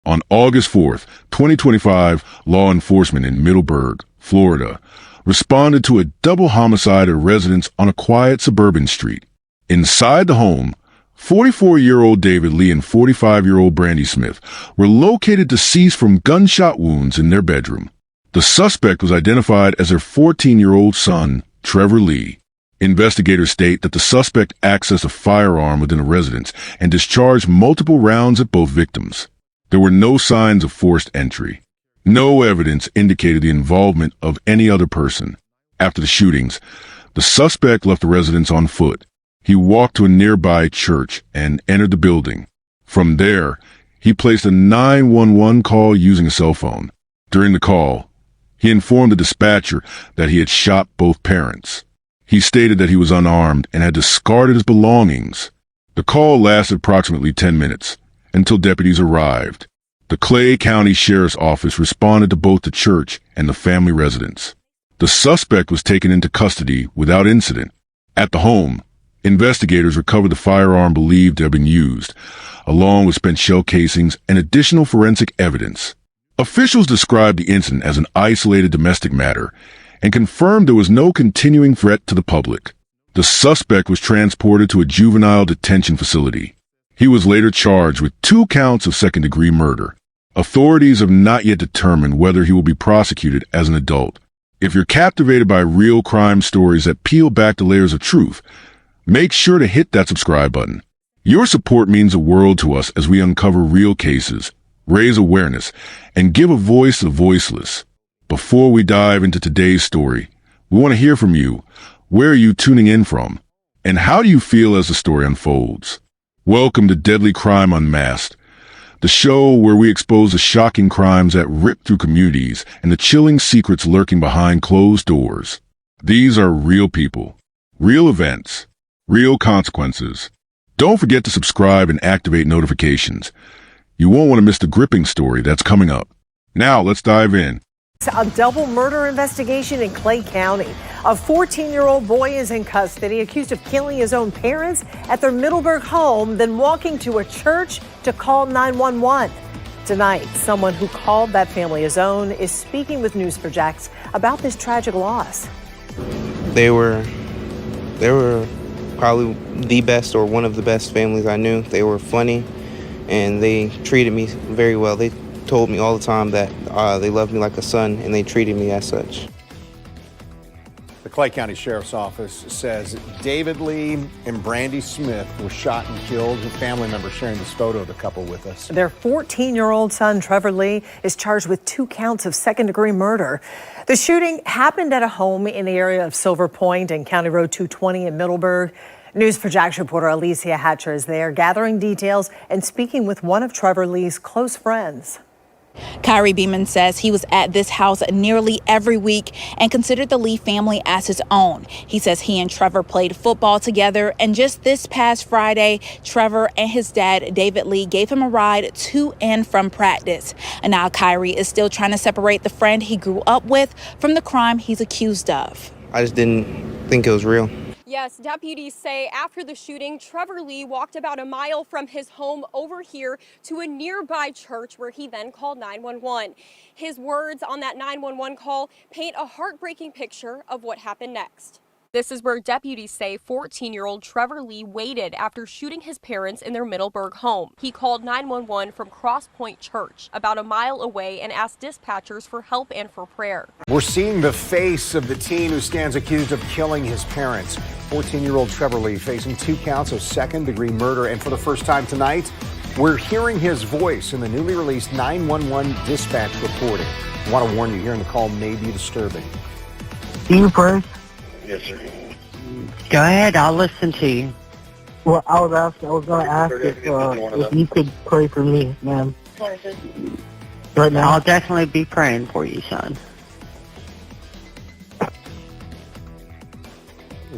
On August 4th, 2025, law enforcement in Middleburg, Florida, responded to a double homicide at a residence on a quiet suburban street. Inside the home, 44-year-old David Lee and 45-year-old Brandi Smith were located deceased from gunshot wounds in their bedroom. The suspect was identified as their 14-year-old son, Trevor Lee. Investigators state that the suspect accessed a firearm within a residence and discharged multiple rounds at both victims. There were no signs of forced entry. No evidence indicated the involvement of any other person. After the shootings, the suspect left the residence on foot. He walked to a nearby church and entered the building. From there, he placed a 911 call using a cell phone. During the call, he informed the dispatcher that he had shot both parents. He stated that he was unarmed and had discarded his belongings. The call lasted approximately 10 minutes until deputies arrived. The Clay County Sheriff's Office responded to both the church and the family residence. The suspect was taken into custody without incident. At the home, investigators recovered the firearm believed to have been used, along with spent shell casings and additional forensic evidence. Officials described the incident as an isolated domestic matter and confirmed there was no continuing threat to the public. The suspect was transported to a juvenile detention facility. He was later charged with 2 counts of second-degree murder. Authorities have not yet determined whether he will be prosecuted as an adult. If you're captivated by real crime stories that peel back the layers of truth, make sure to hit that subscribe button. Your support means the world to us as we uncover real cases, raise awareness, and give a voice to the voiceless. Before we dive into today's story, we want to hear from you. Where are you tuning in from? And how do you feel as the story unfolds? Welcome to Deadly Crime Unmasked, the show where we expose the shocking crimes that rip through communities and the chilling secrets lurking behind closed doors. These are real people, real events, real consequences. Don't forget to subscribe and activate notifications. You won't want to miss the gripping story that's coming up. Now let's dive in. A double murder investigation in Clay County. A 14-year-old boy is in custody, accused of killing his own parents at their Middleburg home, then walking to a church to call 911. Tonight, someone who called that family his own is speaking with News4Jax about this tragic loss. They were probably the best or one of the best families I knew. They were funny and they treated me very well. They told me all the time that they loved me like a son and they treated me as such. The Clay County Sheriff's Office says David Lee and Brandi Smith were shot and killed. A family member sharing this photo of the couple with us. Their 14-year-old son, Trevor Lee, is charged with 2 counts of second-degree murder. The shooting happened at a home in the area of Silver Point and County Road 220 in Middleburg. News4Jax reporter Alicia Hatcher is there gathering details and speaking with one of Trevor Lee's close friends. Kyrie Beeman says he was at this house nearly every week and considered the Lee family as his own. He says he and Trevor played football together, and just this past Friday, Trevor and his dad, David Lee, gave him a ride to and from practice. And now Kyrie is still trying to separate the friend he grew up with from the crime he's accused of. I just didn't think it was real. Yes, deputies say after the shooting, Trevor Lee walked about a mile from his home over here to a nearby church where he then called 911. His words on that 911 call paint a heartbreaking picture of what happened next. This is where deputies say 14-year-old Trevor Lee waited after shooting his parents in their Middleburg home. He called 911 from Cross Point Church, about a mile away, and asked dispatchers for help and for prayer. We're seeing the face of the teen who stands accused of killing his parents. 14-year-old Trevor Lee facing 2 counts of second-degree murder. And for the first time tonight, we're hearing his voice in the newly released 911 dispatch recording. I want to warn you, hearing the call may be disturbing. You first? Yes, sir. Go ahead, I'll listen to you. Well, I was going to ask if you could pray for me, ma'am. Right now? I'll definitely be praying for you, son.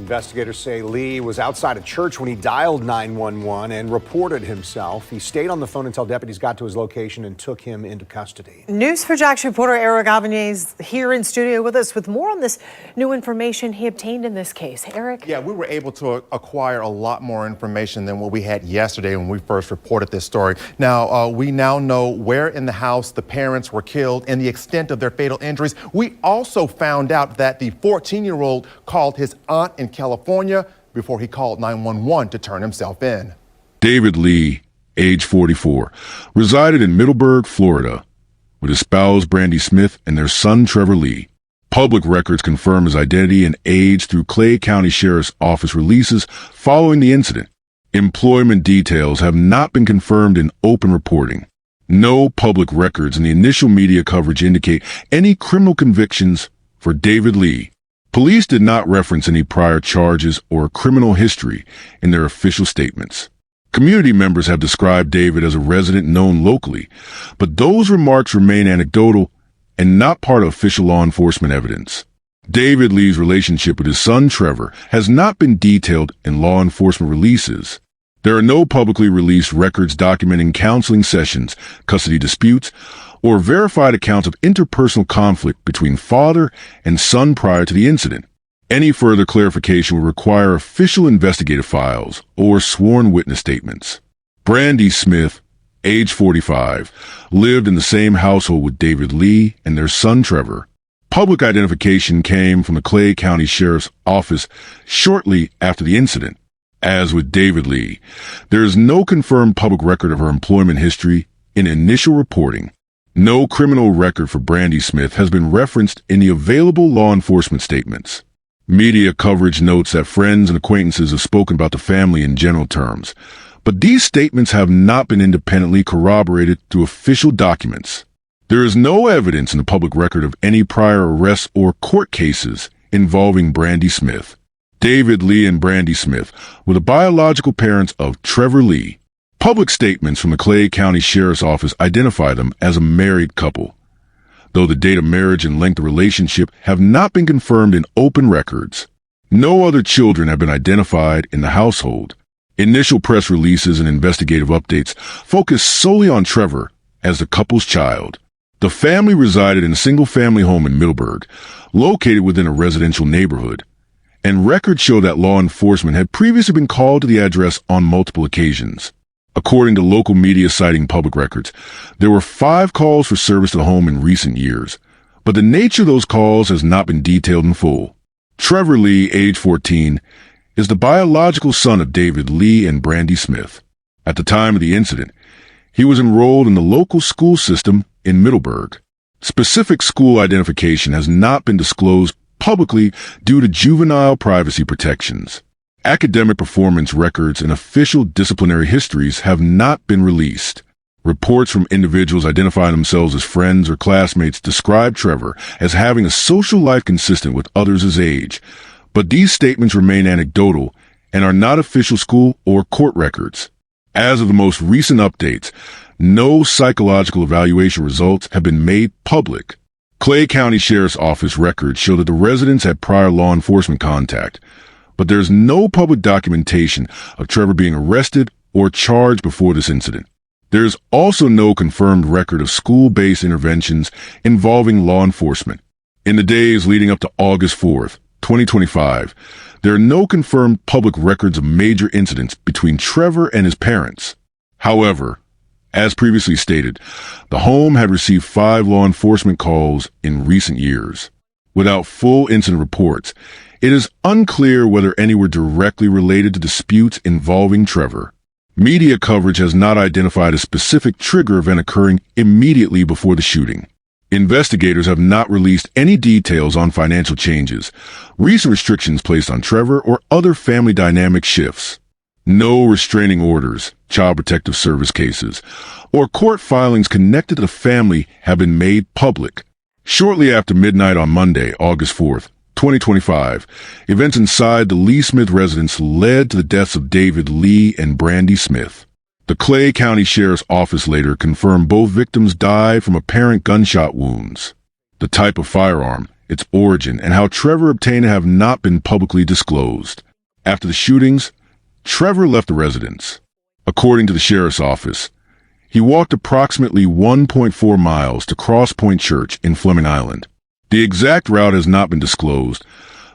Investigators say Lee was outside a church when he dialed 911 and reported himself. He stayed on the phone until deputies got to his location and took him into custody. News4Jax reporter Eric Avanier is here in studio with us with more on this new information he obtained in this case. Eric? Yeah, we were able to acquire a lot more information than what we had yesterday when we first reported this story. Now, we now know where in the house the parents were killed and the extent of their fatal injuries. We also found out that the 14-year-old called his aunt in California before he called 911 to turn himself in. David Lee, age 44, resided in Middleburg, Florida, with his spouse Brandi Smith and their son Trevor Lee. Public records confirm his identity and age through Clay County Sheriff's Office releases following the incident. Employment details have not been confirmed in open reporting. No public records in the initial media coverage indicate any criminal convictions for David Lee. Police did not reference any prior charges or criminal history in their official statements. Community members have described David as a resident known locally, but those remarks remain anecdotal and not part of official law enforcement evidence. David Lee's relationship with his son Trevor has not been detailed in law enforcement releases. There are no publicly released records documenting counseling sessions, custody disputes, or verified accounts of interpersonal conflict between father and son prior to the incident. Any further clarification would require official investigative files or sworn witness statements. Brandi Smith, age 45, lived in the same household with David Lee and their son Trevor. Public identification came from the Clay County Sheriff's Office shortly after the incident. As with David Lee, there is no confirmed public record of her employment history in initial reporting. No criminal record for Brandi Smith has been referenced in the available law enforcement statements. Media coverage notes that friends and acquaintances have spoken about the family in general terms, but these statements have not been independently corroborated through official documents. There is no evidence in the public record of any prior arrests or court cases involving Brandi Smith. David Lee and Brandi Smith were the biological parents of Trevor Lee. Public statements from the Clay County Sheriff's Office identify them as a married couple, though the date of marriage and length of relationship have not been confirmed in open records. No other children have been identified in the household. Initial press releases and investigative updates focus solely on Trevor as the couple's child. The family resided in a single-family home in Middleburg, located within a residential neighborhood, and records show that law enforcement had previously been called to the address on multiple occasions. According to local media citing public records, there were 5 calls for service to the home in recent years, but the nature of those calls has not been detailed in full. Trevor Lee, age 14, is the biological son of David Lee and Brandi Smith. At the time of the incident, he was enrolled in the local school system in Middleburg. Specific school identification has not been disclosed publicly due to juvenile privacy protections. Academic performance records and official disciplinary histories have not been released. Reports from individuals identifying themselves as friends or classmates describe Trevor as having a social life consistent with others his age, but these statements remain anecdotal and are not official school or court records. As of the most recent updates, no psychological evaluation results have been made public. Clay County Sheriff's Office records show that the residents had prior law enforcement contact, but there is no public documentation of Trevor being arrested or charged before this incident. There is also no confirmed record of school-based interventions involving law enforcement. In the days leading up to August 4th, 2025, there are no confirmed public records of major incidents between Trevor and his parents. However, as previously stated, the home had received 5 law enforcement calls in recent years. Without full incident reports, it is unclear whether any were directly related to disputes involving Trevor. Media coverage has not identified a specific trigger event occurring immediately before the shooting. Investigators have not released any details on financial changes, recent restrictions placed on Trevor, or other family dynamic shifts. No restraining orders, child protective service cases, or court filings connected to the family have been made public. Shortly after midnight on Monday, August 4th, 2025, events inside the Lee Smith residence led to the deaths of David Lee and Brandi Smith. The Clay County Sheriff's Office later confirmed both victims died from apparent gunshot wounds. The type of firearm its origin, and how Trevor obtained it have not been publicly disclosed. After the shootings, Trevor left the residence. According to the sheriff's office, he walked approximately 1.4 miles to Cross Point Church in Fleming Island. The exact route has not been disclosed,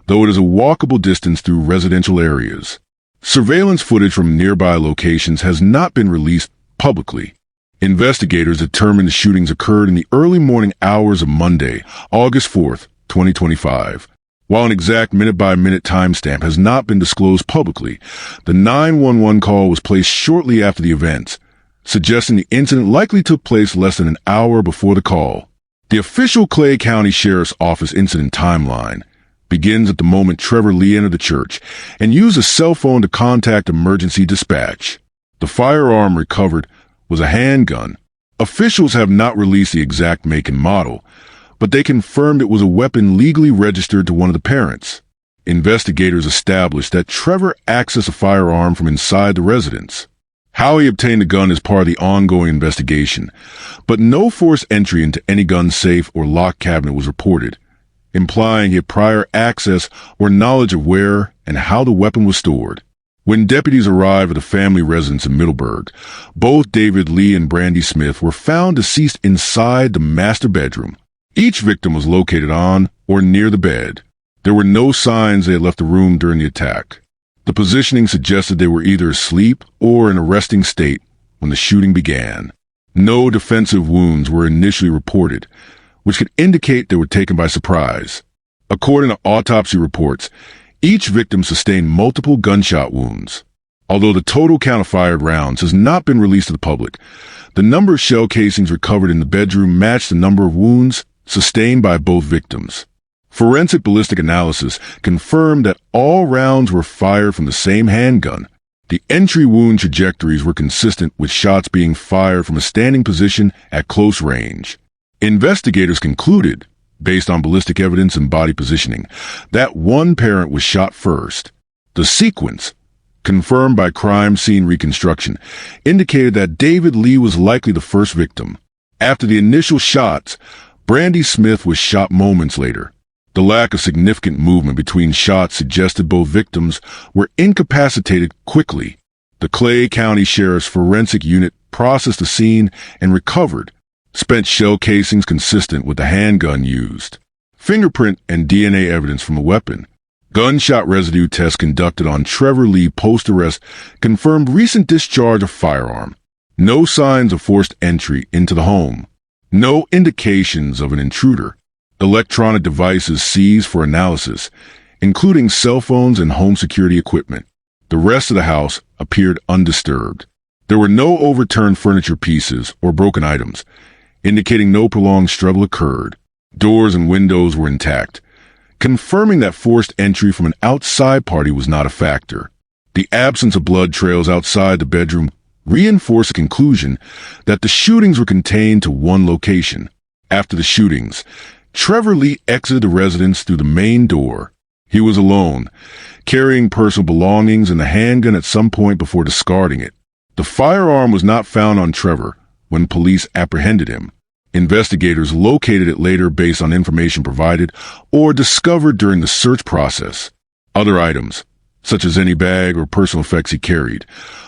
though it is a walkable distance through residential areas. Surveillance footage from nearby locations has not been released publicly. Investigators determined the shootings occurred in the early morning hours of Monday, August 4th, 2025. While an exact minute-by-minute timestamp has not been disclosed publicly, the 911 call was placed shortly after the events, suggesting the incident likely took place less than an hour before the call. The official Clay County Sheriff's Office incident timeline begins at the moment Trevor Lee entered the church and used a cell phone to contact emergency dispatch. The firearm recovered was a handgun. Officials have not released the exact make and model, but they confirmed it was a weapon legally registered to one of the parents. Investigators established that Trevor accessed a firearm from inside the residence. How he obtained the gun is part of the ongoing investigation, but no forced entry into any gun safe or locked cabinet was reported, implying he had prior access or knowledge of where and how the weapon was stored. When deputies arrived at the family residence in Middleburg, both David Lee and Brandi Smith were found deceased inside the master bedroom. Each victim was located on or near the bed. There were no signs they had left the room during the attack. The positioning suggested they were either asleep or in a resting state when the shooting began. No defensive wounds were initially reported, which could indicate they were taken by surprise. According to autopsy reports, each victim sustained multiple gunshot wounds. Although the total count of fired rounds has not been released to the public, the number of shell casings recovered in the bedroom matched the number of wounds sustained by both victims. Forensic ballistic analysis confirmed that all rounds were fired from the same handgun. The entry wound trajectories were consistent with shots being fired from a standing position at close range. Investigators concluded, based on ballistic evidence and body positioning, that one parent was shot first. The sequence, confirmed by crime scene reconstruction, indicated that David Lee was likely the first victim. After the initial shots, Brandi Smith was shot moments later. The lack of significant movement between shots suggested both victims were incapacitated quickly. The Clay County Sheriff's Forensic Unit processed the scene and recovered spent shell casings consistent with the handgun used, fingerprint and DNA evidence from the weapon. Gunshot residue tests conducted on Trevor Lee post-arrest confirmed recent discharge of firearm. No signs of forced entry into the home. No indications of an intruder. Electronic devices seized for analysis, including cell phones and home security equipment. The rest of the house appeared undisturbed. There were no overturned furniture pieces or broken items, indicating no prolonged struggle occurred. Doors and windows were intact, confirming that forced entry from an outside party was not a factor. The absence of blood trails outside the bedroom reinforced the conclusion that the shootings were contained to one location. After the shootings, Trevor Lee exited the residence through the main door. He was alone, carrying personal belongings and the handgun at some point before discarding it. The firearm was not found on Trevor when police apprehended him. Investigators located it later based on information provided or discovered during the search process. Other items, such as any bag or personal effects he carried,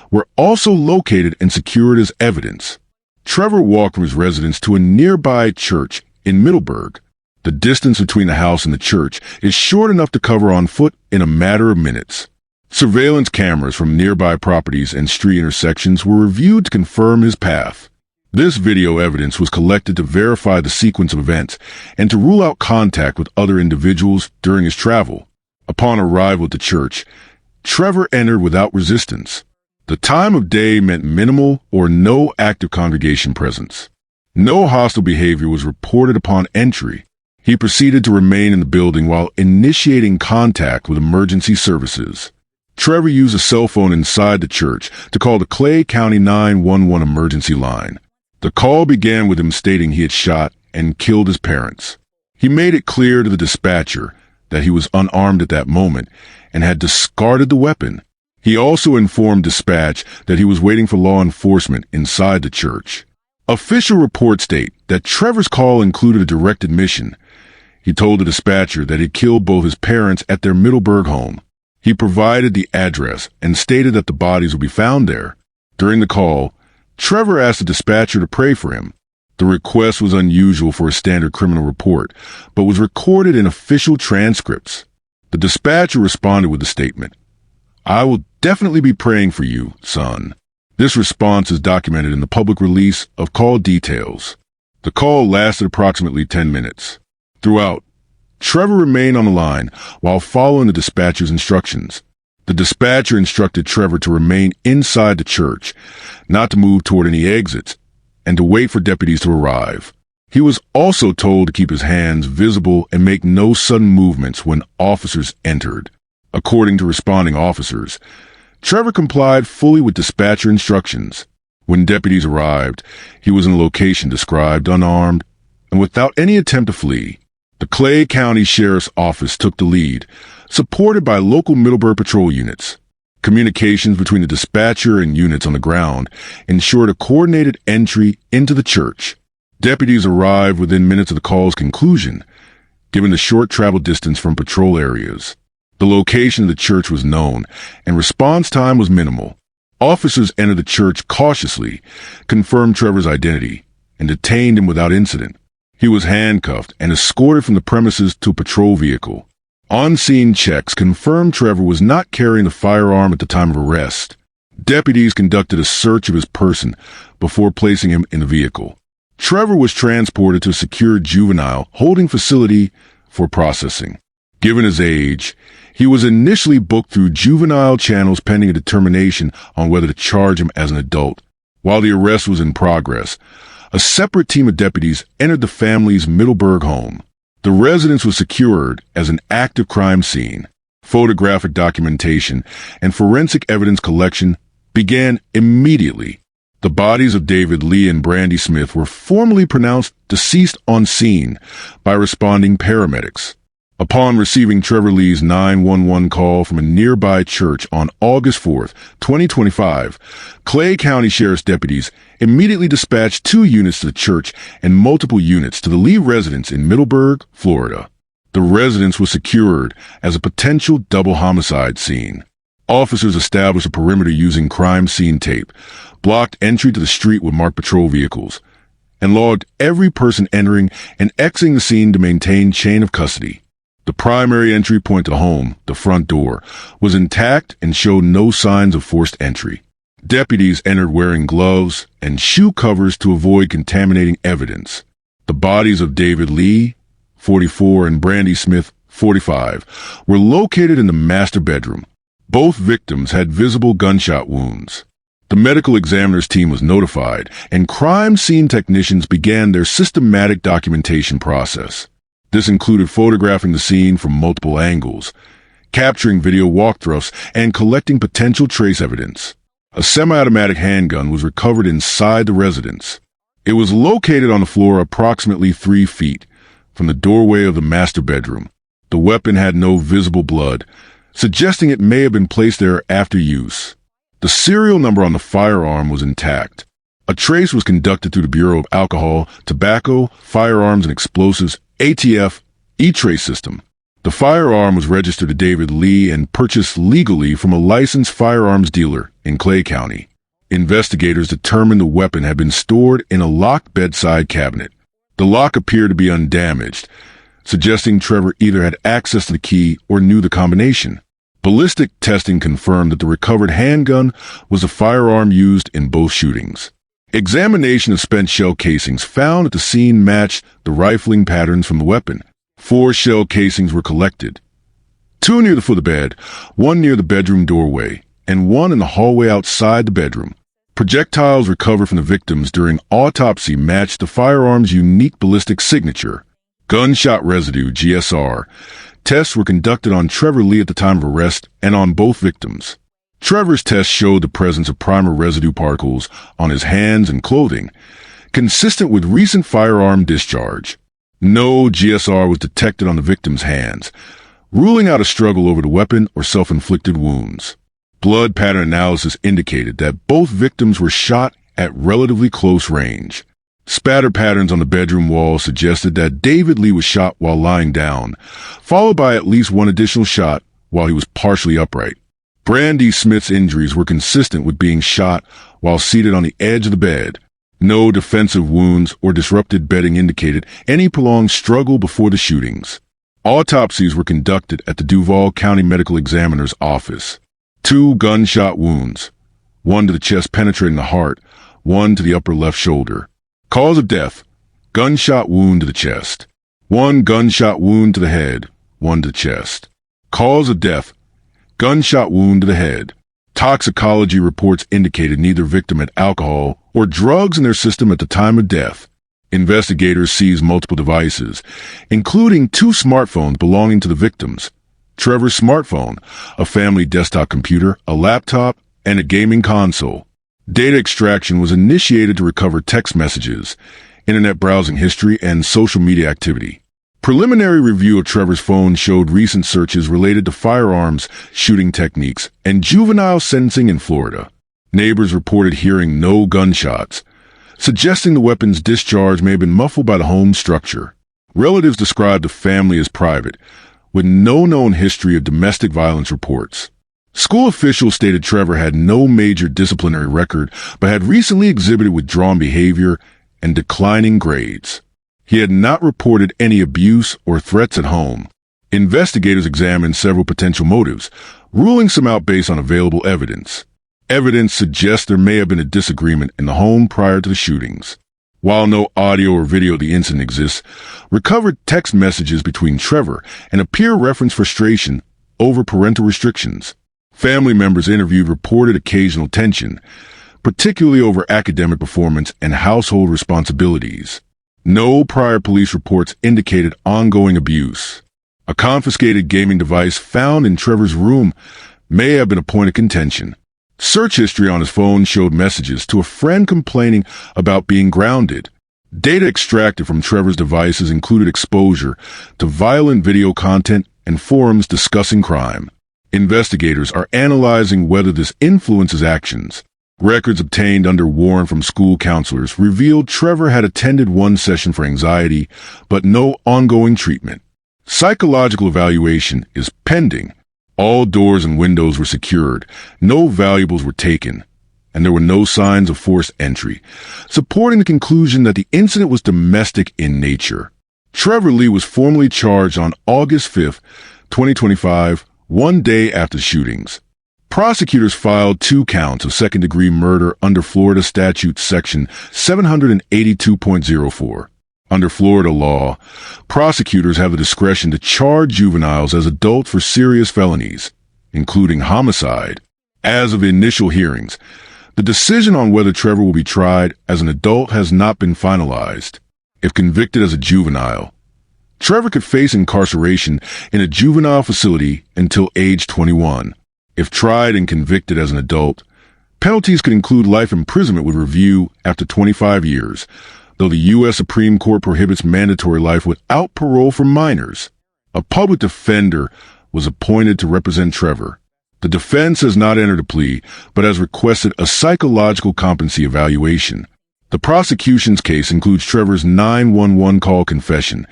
were also located and secured as evidence. Trevor walked from his residence to a nearby church in Middleburg. The distance between the house and the church is short enough to cover on foot in a matter of minutes. Surveillance cameras from nearby properties and street intersections were reviewed to confirm his path. This video evidence was collected to verify the sequence of events and to rule out contact with other individuals during his travel. Upon arrival at the church, Trevor entered without resistance. The time of day meant minimal or no active congregation presence. No hostile behavior was reported upon entry. He proceeded to remain in the building while initiating contact with emergency services. Trevor used a cell phone inside the church to call the Clay County 911 emergency line. The call began with him stating he had shot and killed his parents. He made it clear to the dispatcher that he was unarmed at that moment and had discarded the weapon. He also informed dispatch that he was waiting for law enforcement inside the church. Official reports state that Trevor's call included a direct admission. He told the dispatcher that he killed both his parents at their Middleburg home. He provided the address and stated that the bodies would be found there. During the call, Trevor asked the dispatcher to pray for him. The request was unusual for a standard criminal report, but was recorded in official transcripts. The dispatcher responded with the statement, "I will definitely be praying for you, son." This response is documented in the public release of call details. The call lasted approximately 10 minutes. Throughout, Trevor remained on the line while following the dispatcher's instructions. The dispatcher instructed Trevor to remain inside the church, not to move toward any exits, and to wait for deputies to arrive. He was also told to keep his hands visible and make no sudden movements when officers entered. According to responding officers, Trevor complied fully with dispatcher instructions. When deputies arrived, he was in a location described unarmed and without any attempt to flee. The Clay County Sheriff's Office took the lead, supported by local Middleburg patrol units. Communications between the dispatcher and units on the ground ensured a coordinated entry into the church. Deputies arrived within minutes of the call's conclusion, given the short travel distance from patrol areas. The location of the church was known, and response time was minimal. Officers entered the church cautiously, confirmed Trevor's identity, and detained him without incident. He was handcuffed and escorted from the premises to a patrol vehicle. On-scene checks confirmed Trevor was not carrying the firearm at the time of arrest. Deputies conducted a search of his person before placing him in the vehicle. Trevor was transported to a secure juvenile holding facility for processing. Given his age, he was initially booked through juvenile channels pending a determination on whether to charge him as an adult. While the arrest was in progress, a separate team of deputies entered the family's Middleburg home. The residence was secured as an active crime scene. Photographic documentation and forensic evidence collection began immediately. The bodies of David Lee and Brandi Smith were formally pronounced deceased on scene by responding paramedics. Upon receiving Trevor Lee's 911 call from a nearby church on August 4, 2025, Clay County Sheriff's deputies immediately dispatched 2 units to the church and multiple units to the Lee residence in Middleburg, Florida. The residence was secured as a potential double homicide scene. Officers established a perimeter using crime scene tape, blocked entry to the street with marked patrol vehicles, and logged every person entering and exiting the scene to maintain chain of custody. The primary entry point to the home, the front door, was intact and showed no signs of forced entry. Deputies entered wearing gloves and shoe covers to avoid contaminating evidence. The bodies of David Lee, 44, and Brandi Smith, 45, were located in the master bedroom. Both victims had visible gunshot wounds. The medical examiner's team was notified, and crime scene technicians began their systematic documentation process. This included photographing the scene from multiple angles, capturing video walkthroughs, and collecting potential trace evidence. A semi-automatic handgun was recovered inside the residence. It was located on the floor approximately 3 feet from the doorway of the master bedroom. The weapon had no visible blood, suggesting it may have been placed there after use. The serial number on the firearm was intact. A trace was conducted through the Bureau of Alcohol, Tobacco, Firearms, and Explosives ATF E-Trace system. The firearm was registered to David Lee and purchased legally from a licensed firearms dealer in Clay County. Investigators determined the weapon had been stored in a locked bedside cabinet. The lock appeared to be undamaged, suggesting Trevor either had access to the key or knew the combination. Ballistic testing confirmed that the recovered handgun was a firearm used in both shootings. Examination of spent shell casings found that the scene matched the rifling patterns from the weapon. 4 shell casings were collected. 2 near the foot of the bed, 1 near the bedroom doorway, and 1 in the hallway outside the bedroom. Projectiles recovered from the victims during autopsy matched the firearm's unique ballistic signature. Gunshot residue, GSR, tests were conducted on Trevor Lee at the time of arrest and on both victims. Trevor's test showed the presence of primer residue particles on his hands and clothing, consistent with recent firearm discharge. No GSR was detected on the victim's hands, ruling out a struggle over the weapon or self-inflicted wounds. Blood pattern analysis indicated that both victims were shot at relatively close range. Spatter patterns on the bedroom wall suggested that David Lee was shot while lying down, followed by at least one additional shot while he was partially upright. Brandi Smith's injuries were consistent with being shot while seated on the edge of the bed. No defensive wounds or disrupted bedding indicated any prolonged struggle before the shootings. Autopsies were conducted at the Duval County Medical Examiner's office. 2 gunshot wounds, one to the chest penetrating the heart, one to the upper left shoulder. Cause of death, gunshot wound to the chest. 1 gunshot wound to the head, 1 to the chest. Cause of death, gunshot wound to the head. Toxicology reports indicated neither victim had alcohol or drugs in their system at the time of death. Investigators seized multiple devices, including 2 smartphones belonging to the victims. Trevor's smartphone, a family desktop computer, a laptop, and a gaming console. Data extraction was initiated to recover text messages, internet browsing history, and social media activity. Preliminary review of Trevor's phone showed recent searches related to firearms, shooting techniques, and juvenile sentencing in Florida. Neighbors reported hearing no gunshots, suggesting the weapon's discharge may have been muffled by the home structure. Relatives described the family as private, with no known history of domestic violence reports. School officials stated Trevor had no major disciplinary record, but had recently exhibited withdrawn behavior and declining grades. He had not reported any abuse or threats at home. Investigators examined several potential motives, ruling some out based on available evidence. Evidence suggests there may have been a disagreement in the home prior to the shootings. While no audio or video of the incident exists, recovered text messages between Trevor and a peer reference frustration over parental restrictions. Family members interviewed reported occasional tension, particularly over academic performance and household responsibilities. No prior police reports indicated ongoing abuse. A confiscated gaming device found in Trevor's room may have been a point of contention. Search history on his phone showed messages to a friend complaining about being grounded. Data extracted from Trevor's devices included exposure to violent video content and forums discussing crime. Investigators are analyzing whether this influences actions. Records obtained under warrant from school counselors revealed Trevor had attended 1 session for anxiety, but no ongoing treatment. Psychological evaluation is pending. All doors and windows were secured, no valuables were taken, and there were no signs of forced entry, supporting the conclusion that the incident was domestic in nature. Trevor Lee was formally charged on August 5, 2025, 1 day after the shootings. Prosecutors filed 2 counts of second-degree murder under Florida Statute Section 782.04. Under Florida law, prosecutors have the discretion to charge juveniles as adults for serious felonies, including homicide. As of initial hearings, the decision on whether Trevor will be tried as an adult has not been finalized. If convicted as a juvenile, Trevor could face incarceration in a juvenile facility until age 21. If tried and convicted as an adult, penalties could include life imprisonment with review after 25 years, though the U.S. Supreme Court prohibits mandatory life without parole for minors. A public defender was appointed to represent Trevor. The defense has not entered a plea, but has requested a psychological competency evaluation. The prosecution's case includes Trevor's 911 call confession,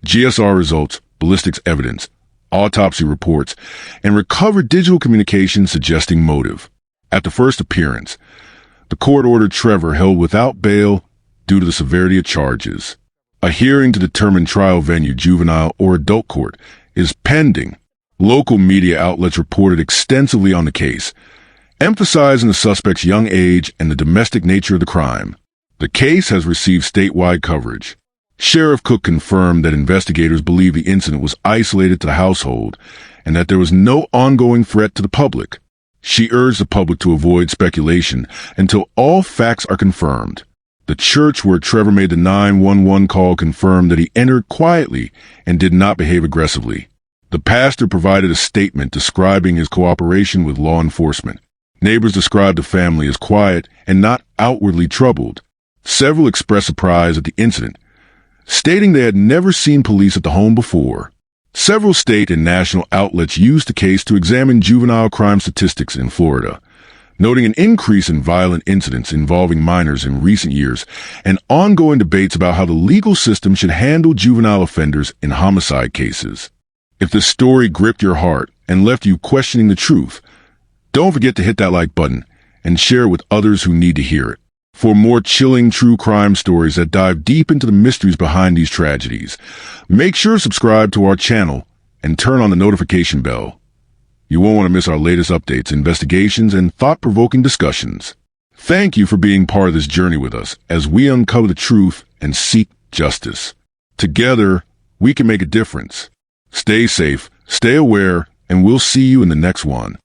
GSR results, ballistics evidence, autopsy reports, and recovered digital communication suggesting motive. At the first appearance, the court ordered Trevor held without bail due to the severity of charges. A hearing to determine trial venue, juvenile or adult court, is pending. Local media outlets reported extensively on the case, emphasizing the suspect's young age and the domestic nature of the crime. The case has received statewide coverage. Sheriff Cook confirmed that investigators believe the incident was isolated to the household and that there was no ongoing threat to the public. She urged the public to avoid speculation until all facts are confirmed. The church where Trevor made the 911 call confirmed that he entered quietly and did not behave aggressively. The pastor provided a statement describing his cooperation with law enforcement. Neighbors described the family as quiet and not outwardly troubled. Several expressed surprise at the incident, stating they had never seen police at the home before. Several state and national outlets used the case to examine juvenile crime statistics in Florida. noting an increase in violent incidents involving minors in recent years and ongoing debates about how the legal system should handle juvenile offenders in homicide cases. If this story gripped your heart and left you questioning the truth, don't forget to hit that like button and share it with others who need to hear it. For more chilling true crime stories that dive deep into the mysteries behind these tragedies, make sure to subscribe to our channel and turn on the notification bell. You won't want to miss our latest updates, investigations, and thought-provoking discussions. Thank you for being part of this journey with us as we uncover the truth and seek justice. Together, we can make a difference. Stay safe, stay aware, and we'll see you in the next one.